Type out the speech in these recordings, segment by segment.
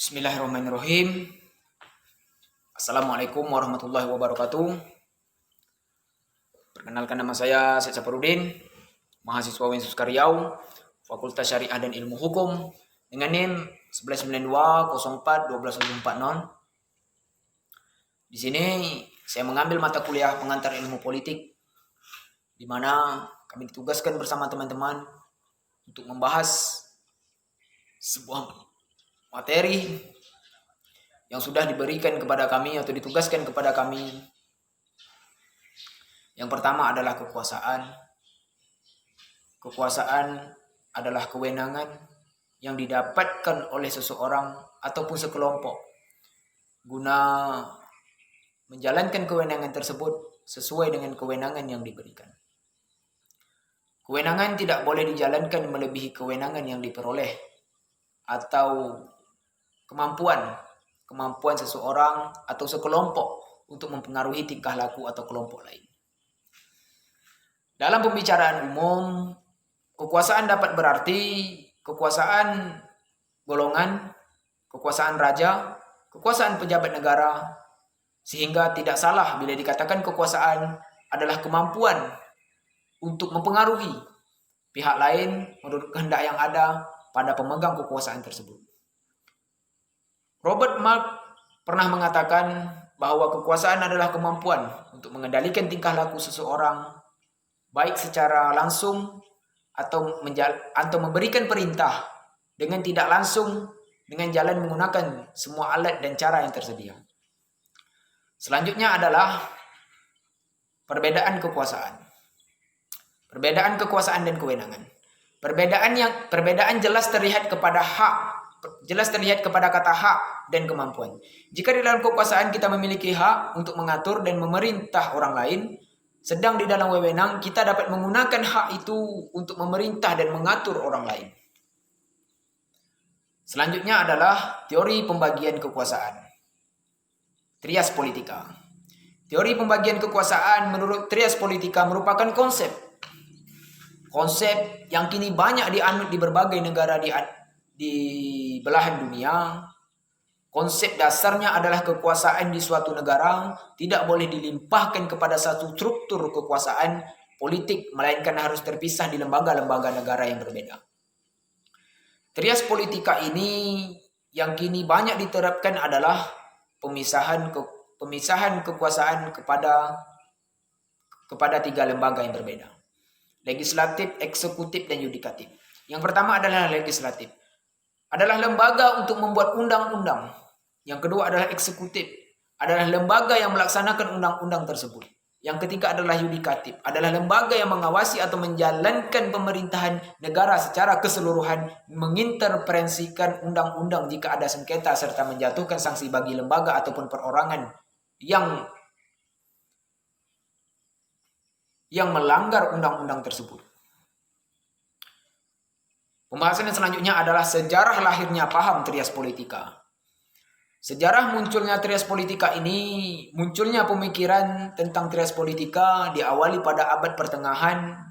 Bismillahirrahmanirrahim. Assalamualaikum warahmatullahi wabarakatuh. Perkenalkan, nama saya Syed Saparudin, mahasiswa Wensus Karyau, Fakultas Syariah dan Ilmu Hukum, dengan NIM 1192041240. Di sini saya mengambil mata kuliah pengantar ilmu politik, di mana kami ditugaskan bersama teman-teman untuk membahas sebuah materi yang sudah diberikan kepada kami atau ditugaskan kepada kami. Yang pertama adalah kekuasaan. Kekuasaan adalah kewenangan yang didapatkan oleh seseorang ataupun sekelompok guna menjalankan kewenangan tersebut sesuai dengan kewenangan yang diberikan. Kewenangan tidak boleh dijalankan melebihi kewenangan yang diperoleh atau kemampuan seseorang atau sekelompok untuk mempengaruhi tingkah laku atau kelompok lain. Dalam pembicaraan umum, kekuasaan dapat berarti kekuasaan golongan, kekuasaan raja, kekuasaan pejabat negara, sehingga tidak salah bila dikatakan kekuasaan adalah kemampuan untuk mempengaruhi pihak lain menurut kehendak yang ada pada pemegang kekuasaan tersebut. Robert Mark pernah mengatakan bahwa kekuasaan adalah kemampuan untuk mengendalikan tingkah laku seseorang, baik secara langsung atau memberikan perintah dengan tidak langsung dengan jalan menggunakan semua alat dan cara yang tersedia. Selanjutnya adalah perbedaan kekuasaan. Perbedaan kekuasaan dan kewenangan. Perbedaan jelas terlihat kepada kata hak dan kemampuan. Jika di dalam kekuasaan kita memiliki hak untuk mengatur dan memerintah orang lain, sedang di dalam wewenang kita dapat menggunakan hak itu untuk memerintah dan mengatur orang lain. Selanjutnya adalah teori pembagian kekuasaan. Trias politika. Teori pembagian kekuasaan menurut trias politika merupakan konsep yang kini banyak dianut di berbagai negara di belahan dunia. Konsep dasarnya adalah kekuasaan di suatu negara tidak boleh dilimpahkan kepada satu struktur kekuasaan politik, melainkan harus terpisah di lembaga-lembaga negara yang berbeda. Trias politika ini yang kini banyak diterapkan adalah pemisahan kekuasaan kepada tiga lembaga yang berbeda: legislatif, eksekutif, dan yudikatif. Yang pertama adalah legislatif, adalah lembaga untuk membuat undang-undang. Yang kedua adalah eksekutif, adalah lembaga yang melaksanakan undang-undang tersebut. Yang ketiga adalah yudikatif, adalah lembaga yang mengawasi atau menjalankan pemerintahan negara secara keseluruhan, menginterferensikan undang-undang jika ada sengketa, serta menjatuhkan sanksi bagi lembaga ataupun perorangan yang melanggar undang-undang tersebut. Pembahasan yang selanjutnya adalah sejarah lahirnya paham trias politika. Sejarah munculnya trias politika ini, munculnya pemikiran tentang trias politika diawali pada abad pertengahan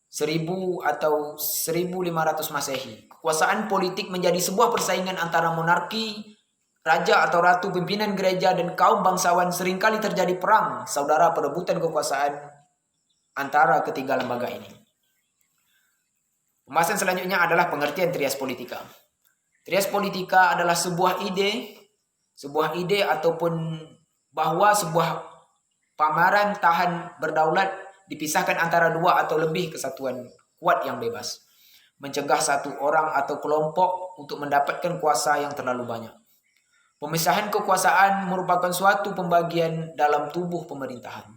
1000 atau 1500 Masehi. Kekuasaan politik menjadi sebuah persaingan antara monarki, raja atau ratu, pimpinan gereja, dan kaum bangsawan. Seringkali terjadi perang saudara perebutan kekuasaan antara ketiga lembaga ini. Pembahasan selanjutnya adalah pengertian trias politika. Trias politika adalah sebuah ide ataupun bahwa sebuah pameran tahan berdaulat dipisahkan antara dua atau lebih kesatuan kuat yang bebas, mencegah satu orang atau kelompok untuk mendapatkan kuasa yang terlalu banyak. Pemisahan kekuasaan merupakan suatu pembagian dalam tubuh pemerintahan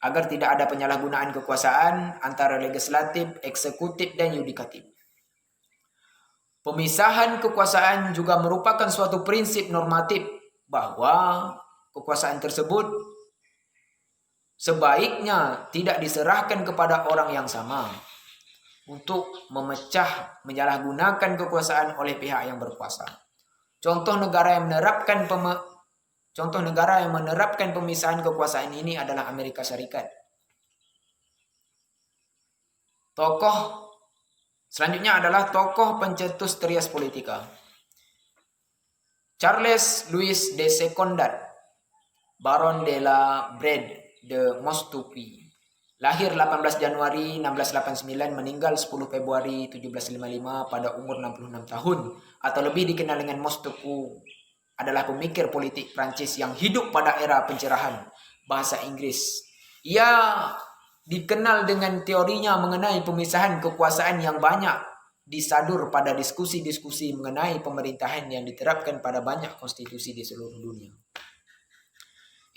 agar tidak ada penyalahgunaan kekuasaan antara legislatif, eksekutif, dan yudikatif. Pemisahan kekuasaan juga merupakan suatu prinsip normatif bahwa kekuasaan tersebut sebaiknya tidak diserahkan kepada orang yang sama untuk menyalahgunakan kekuasaan oleh pihak yang berkuasa. Contoh negara yang menerapkan pemisahan kekuasaan ini adalah Amerika Serikat. Selanjutnya adalah tokoh pencetus trias politika. Charles Louis de Secondat, Baron de la Brede de Montesquieu, lahir 18 Januari 1689, meninggal 10 Februari 1755 pada umur 66 tahun, atau lebih dikenal dengan Montesquieu, adalah pemikir politik Prancis yang hidup pada era pencerahan bahasa Inggris. Ia dikenal dengan teorinya mengenai pemisahan kekuasaan yang banyak disadur pada diskusi-diskusi mengenai pemerintahan yang diterapkan pada banyak konstitusi di seluruh dunia.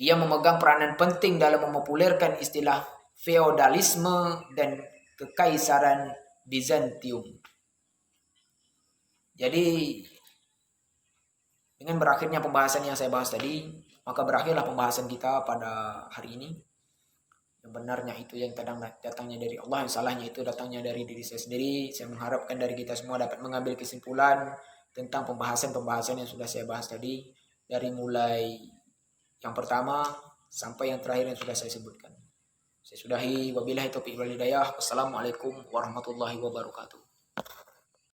Ia memegang peranan penting dalam mempopulerkan istilah feodalisme dan kekaisaran Bizantium. Jadi, dengan berakhirnya pembahasan yang saya bahas tadi, maka berakhirlah pembahasan kita pada hari ini. Yang benarnya itu yang datangnya dari Allah, yang salahnya itu datangnya dari diri saya sendiri. Saya mengharapkan dari kita semua dapat mengambil kesimpulan tentang pembahasan-pembahasan yang sudah saya bahas tadi, dari mulai yang pertama sampai yang terakhir yang sudah saya sebutkan. Saya sudahi, wabillahi taufiq wal hidayah. Wassalamualaikum warahmatullahi wabarakatuh.